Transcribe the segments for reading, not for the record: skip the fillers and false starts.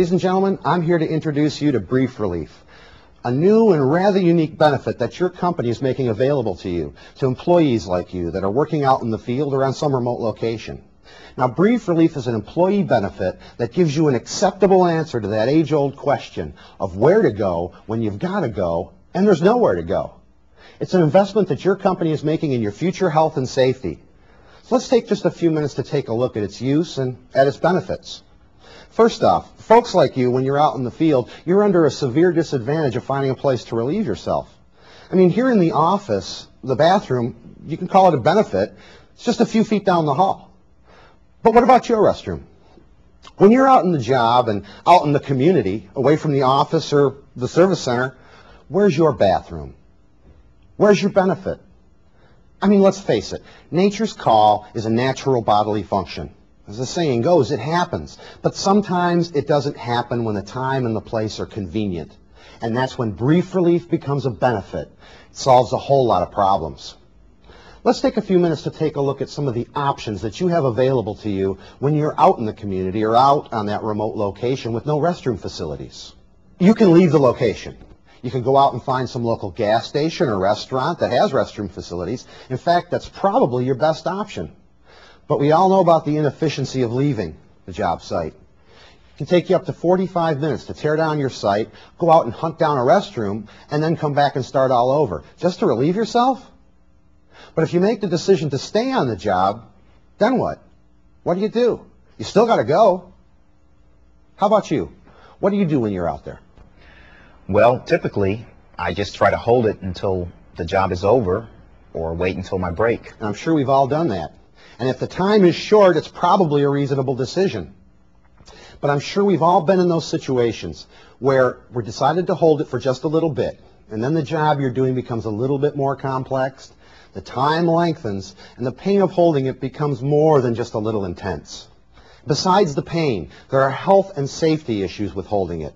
Ladies and gentlemen, I'm here to introduce you to Brief Relief, a new and rather unique benefit that your company is making available to you, to employees like you that are working out in the field or on some remote location. Now, Brief Relief is an employee benefit that gives you an acceptable answer to that age-old question of where to go when you've got to go and there's nowhere to go. It's an investment that your company is making in your future health and safety. So let's take just a few minutes to take a look at its use and at its benefits. First off, folks like you, when you're out in the field, you're under a severe disadvantage of finding a place to relieve yourself. I mean, here in the office, the bathroom, you can call it a benefit. It's just a few feet down the hall. But what about your restroom? When you're out in the job and out in the community, away from the office or the service center, where's your bathroom? Where's your benefit? I mean, let's face it, nature's call is a natural bodily function. As the saying goes, it happens. But sometimes it doesn't happen when the time and the place are convenient. And that's when Brief Relief becomes a benefit. It solves a whole lot of problems. Let's take a few minutes to take a look at some of the options that you have available to you when you're out in the community or out on that remote location with no restroom facilities. You can leave the location. You can go out and find some local gas station or restaurant that has restroom facilities. In fact, that's probably your best option. But we all know about the inefficiency of leaving the job site. It can take you up to 45 minutes to tear down your site, go out and hunt down a restroom, and then come back and start all over, just to relieve yourself? But if you make the decision to stay on the job, then what? What do? You still got to go. How about you? What do you do when you're out there? Well, typically, I just try to hold it until the job is over or wait until my break. I'm sure we've all done that. And if the time is short, it's probably a reasonable decision. But I'm sure we've all been in those situations where we're decided to hold it for just a little bit, and then the job you're doing becomes a little bit more complex, the time lengthens, and the pain of holding it becomes more than just a little intense. Besides the pain, there are health and safety issues with holding it.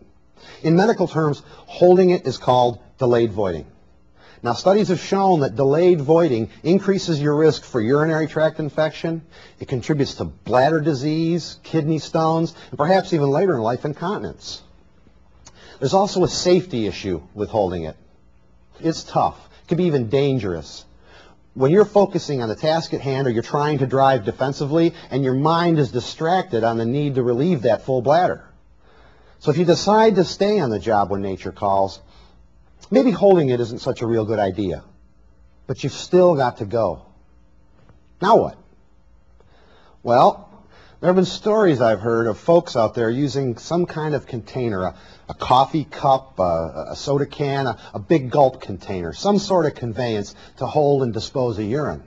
In medical terms, holding it is called delayed voiding. Now, studies have shown that delayed voiding increases your risk for urinary tract infection. It contributes to bladder disease, kidney stones, and perhaps even later in life, incontinence. There's also a safety issue with holding it. It's tough. It can be even dangerous. When you're focusing on the task at hand or you're trying to drive defensively and your mind is distracted on the need to relieve that full bladder. So if you decide to stay on the job when nature calls, maybe holding it isn't such a real good idea, but you've still got to go. Now what? Well, there have been stories I've heard of folks out there using some kind of container, a coffee cup, a soda can, a big gulp container, some sort of conveyance to hold and dispose of urine.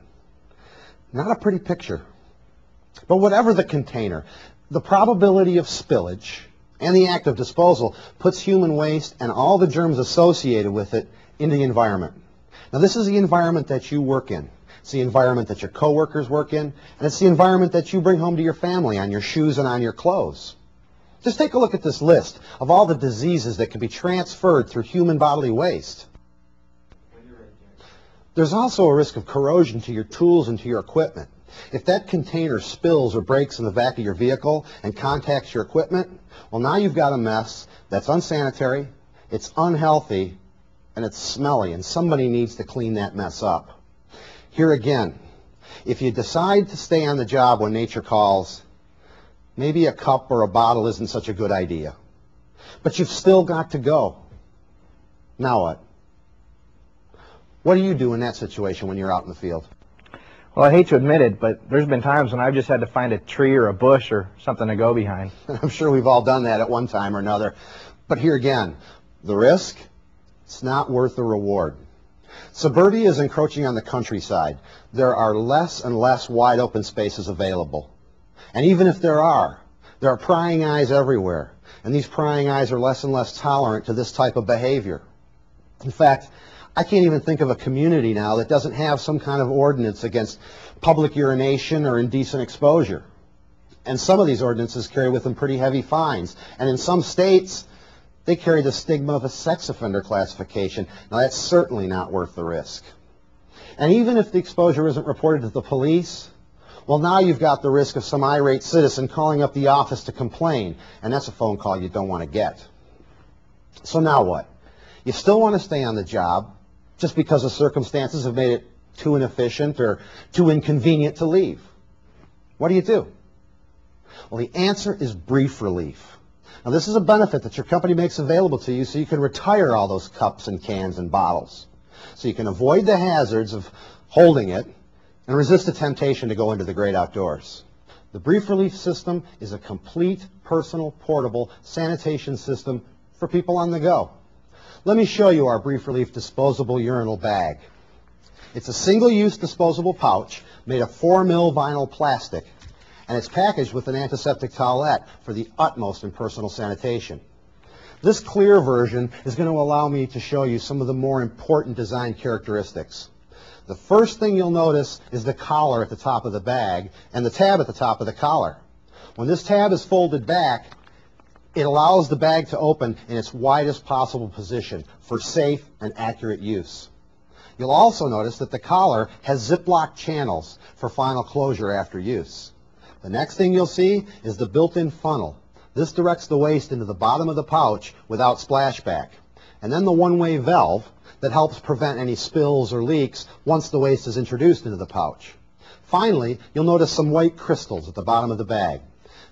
Not a pretty picture. But whatever the container, the probability of spillage and the act of disposal puts human waste and all the germs associated with it into the environment. Now, this is the environment that you work in. It's the environment that your coworkers work in, and it's the environment that you bring home to your family on your shoes and on your clothes. Just take a look at this list of all the diseases that can be transferred through human bodily waste. There's also a risk of corrosion to your tools and to your equipment. If that container spills or breaks in the back of your vehicle and contacts your equipment, well, now you've got a mess that's unsanitary, it's unhealthy, and it's smelly, and somebody needs to clean that mess up. Here again, if you decide to stay on the job when nature calls, maybe a cup or a bottle isn't such a good idea. But you've still got to go. Now what? What do you do in that situation when you're out in the field? Well, I hate to admit it, but there's been times when I've just had to find a tree or a bush or something to go behind. I'm sure we've all done that at one time or another. But here again, the risk, it's not worth the reward. Suburbia is encroaching on the countryside. There are less and less wide open spaces available. And even if there are prying eyes everywhere. And these prying eyes are less and less tolerant to this type of behavior. In fact, I can't even think of a community now that doesn't have some kind of ordinance against public urination or indecent exposure. And some of these ordinances carry with them pretty heavy fines. And in some states, they carry the stigma of a sex offender classification. Now, that's certainly not worth the risk. And even if the exposure isn't reported to the police, Well, now you've got the risk of some irate citizen calling up the office to complain, and that's a phone call you don't want to get. So now what? You still want to stay on the job just because the circumstances have made it too inefficient or too inconvenient to leave. What do? Well, the answer is brief relief. Now, this is a benefit that your company makes available to you so you can retire all those cups and cans and bottles. So you can avoid the hazards of holding it and resist the temptation to go into the great outdoors. The brief relief system is a complete, personal, portable sanitation system for people on the go. Let me show you our brief relief disposable urinal bag. It's a single-use disposable pouch made of 4mm vinyl plastic, and it's packaged with an antiseptic towelette for the utmost in personal sanitation. This clear version is going to allow me to show you some of the more important design characteristics. The first thing you'll notice is the collar at the top of the bag and the tab at the top of the collar. When this tab is folded back, it allows the bag to open in its widest possible position for safe and accurate use. You'll also notice that the collar has Ziploc channels for final closure after use. The next thing you'll see is the built-in funnel. This directs the waste into the bottom of the pouch without splashback. And then the one-way valve that helps prevent any spills or leaks once the waste is introduced into the pouch. Finally, you'll notice some white crystals at the bottom of the bag.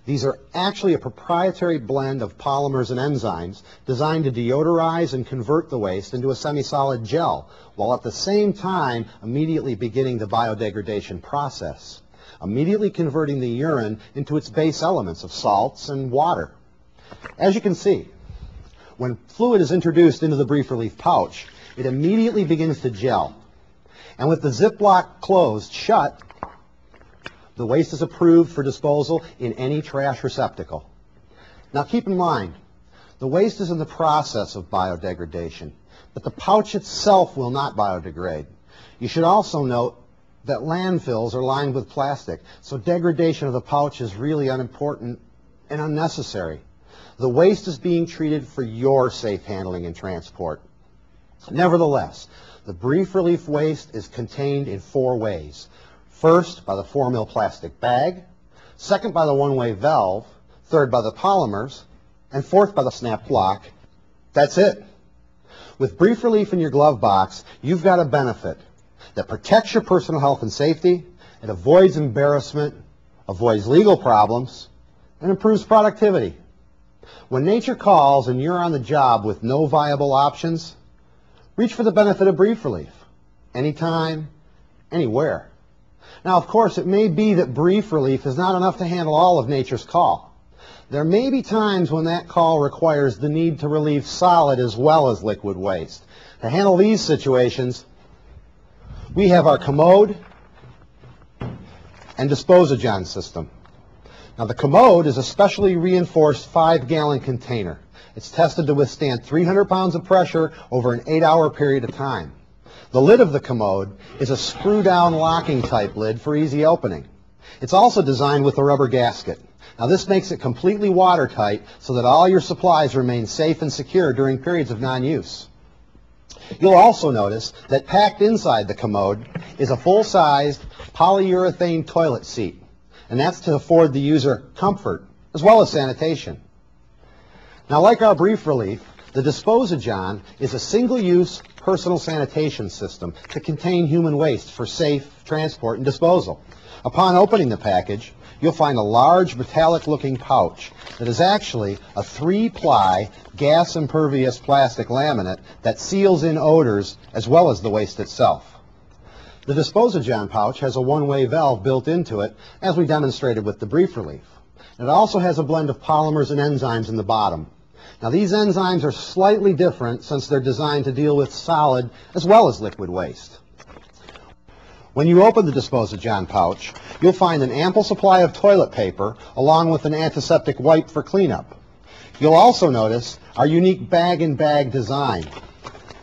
These are actually a proprietary blend of polymers and enzymes designed to deodorize and convert the waste into a semi-solid gel, while at the same time immediately beginning the biodegradation process, immediately converting the urine into its base elements of salts and water. As you can see, when fluid is introduced into the brief relief pouch, it immediately begins to gel. And with the Ziploc closed shut, the waste is approved for disposal in any trash receptacle. Now keep in mind, the waste is in the process of biodegradation, but the pouch itself will not biodegrade. You should also note that landfills are lined with plastic, so degradation of the pouch is really unimportant and unnecessary. The waste is being treated for your safe handling and transport. Nevertheless, the brief relief waste is contained in 4 ways. First, by the 4mm plastic bag. Second, by the one-way valve. Third, by the polymers. And fourth, by the snap lock. That's it. With brief relief in your glove box, you've got a benefit that protects your personal health and safety, it avoids embarrassment, avoids legal problems, and improves productivity. When nature calls and you're on the job with no viable options, reach for the benefit of brief relief. Anytime, anywhere. Now, of course, it may be that brief relief is not enough to handle all of nature's call. There may be times when that call requires the need to relieve solid as well as liquid waste. To handle these situations, we have our Commode and Disposagon system. Now, the Commode is a specially reinforced 5-gallon container. It's tested to withstand 300 pounds of pressure over an 8-hour period of time. The lid of the Commode is a screw-down locking type lid for easy opening. It's also designed with a rubber gasket. Now, this makes it completely watertight so that all your supplies remain safe and secure during periods of non-use. You'll also notice that packed inside the Commode is a full-sized polyurethane toilet seat, and that's to afford the user comfort as well as sanitation. Now, like our brief relief, the Disposagon is a single-use personal sanitation system to contain human waste for safe transport and disposal. Upon opening the package, you'll find a large metallic-looking pouch that is actually a 3-ply gas-impervious plastic laminate that seals in odors as well as the waste itself. The Disposagon pouch has a one-way valve built into it, as we demonstrated with the brief relief. It also has a blend of polymers and enzymes in the bottom. Now, these enzymes are slightly different since they're designed to deal with solid as well as liquid waste. When you open the Disposagon pouch, you'll find an ample supply of toilet paper along with an antiseptic wipe for cleanup. You'll also notice our unique bag-in-bag design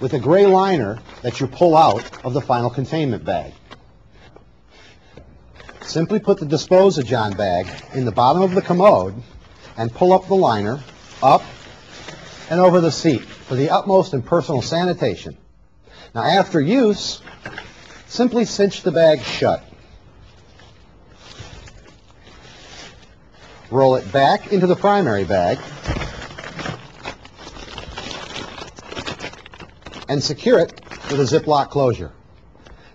with a gray liner that you pull out of the final containment bag. Simply put the Disposagon bag in the bottom of the Commode and pull up the liner, up and over the seat for the utmost in personal sanitation. Now, after use, simply cinch the bag shut. roll it back into the primary bag, and secure it with a Ziploc closure.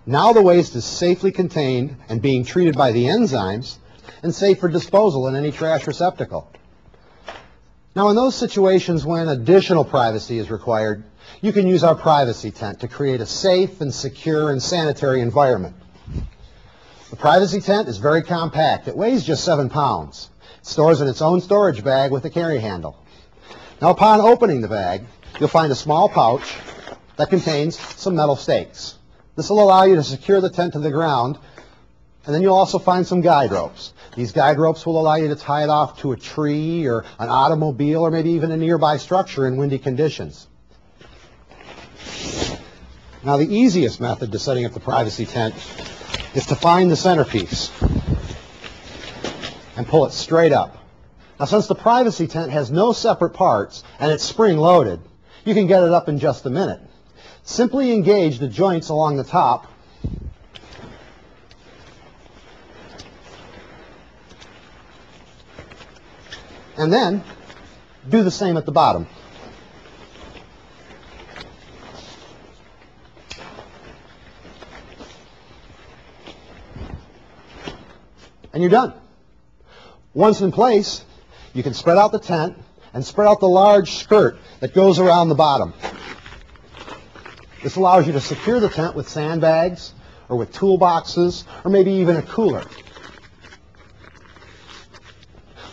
Now the waste is safely contained and being treated by the enzymes and safe for disposal in any trash receptacle. Now in those situations when additional privacy is required, you can use our privacy tent to create a safe and secure and sanitary environment. The privacy tent is very compact. It weighs just 7 pounds. It stores in its own storage bag with a carry handle. Now upon opening the bag, you'll find a small pouch that contains some metal stakes. This will allow you to secure the tent to the ground, and then you'll also find some guide ropes. These guide ropes will allow you to tie it off to a tree or an automobile or maybe even a nearby structure in windy conditions. Now the easiest method to setting up the privacy tent is to find the centerpiece and pull it straight up. Now since the privacy tent has no separate parts and it's spring loaded, you can get it up in just a minute. Simply engage the joints along the top and then do the same at the bottom. And you're done. Once in place, you can spread out the tent and spread out the large skirt that goes around the bottom. This allows you to secure the tent with sandbags or with toolboxes or maybe even a cooler.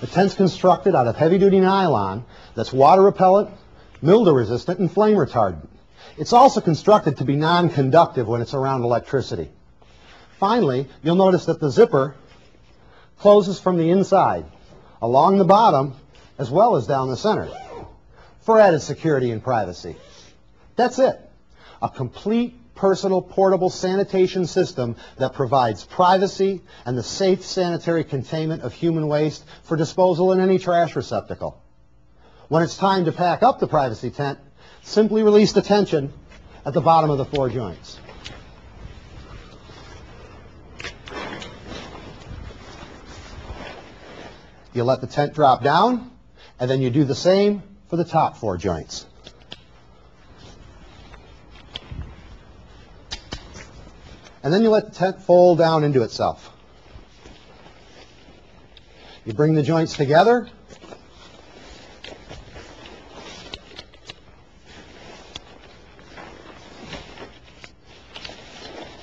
The tent's constructed out of heavy-duty nylon that's water repellent, mildew resistant, and flame retardant. It's also constructed to be non-conductive when it's around electricity. Finally, you'll notice that the zipper closes from the inside, along the bottom, as well as down the center, for added security and privacy. That's it. A complete, personal, portable sanitation system that provides privacy and the safe sanitary containment of human waste for disposal in any trash receptacle. When it's time to pack up the privacy tent, simply release the tension at the bottom of the 4 joints. You let the tent drop down, and then you do the same for the top 4 joints. And then you let the tent fold down into itself. You bring the joints together.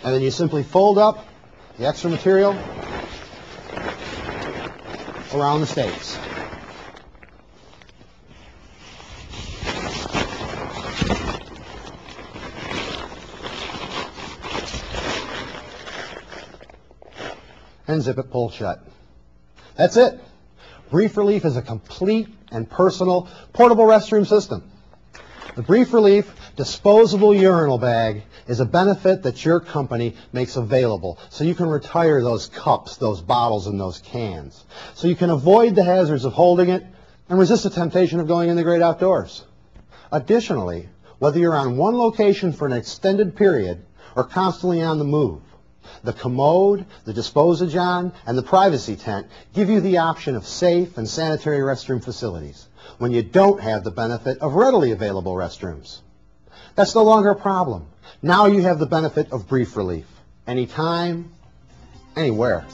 And then you simply fold up the extra material around the stakes. And zip it pull shut. That's it. Brief Relief is a complete and personal portable restroom system. The Brief Relief disposable urinal bag is a benefit that your company makes available so you can retire those cups, those bottles, and those cans. So you can avoid the hazards of holding it and resist the temptation of going in the great outdoors. Additionally, whether you're on one location for an extended period or constantly on the move, the Commode, the Disposagon, and the Privacy Tent give you the option of safe and sanitary restroom facilities when you don't have the benefit of readily available restrooms. That's no longer a problem. Now you have the benefit of Brief Relief. Anytime, anywhere.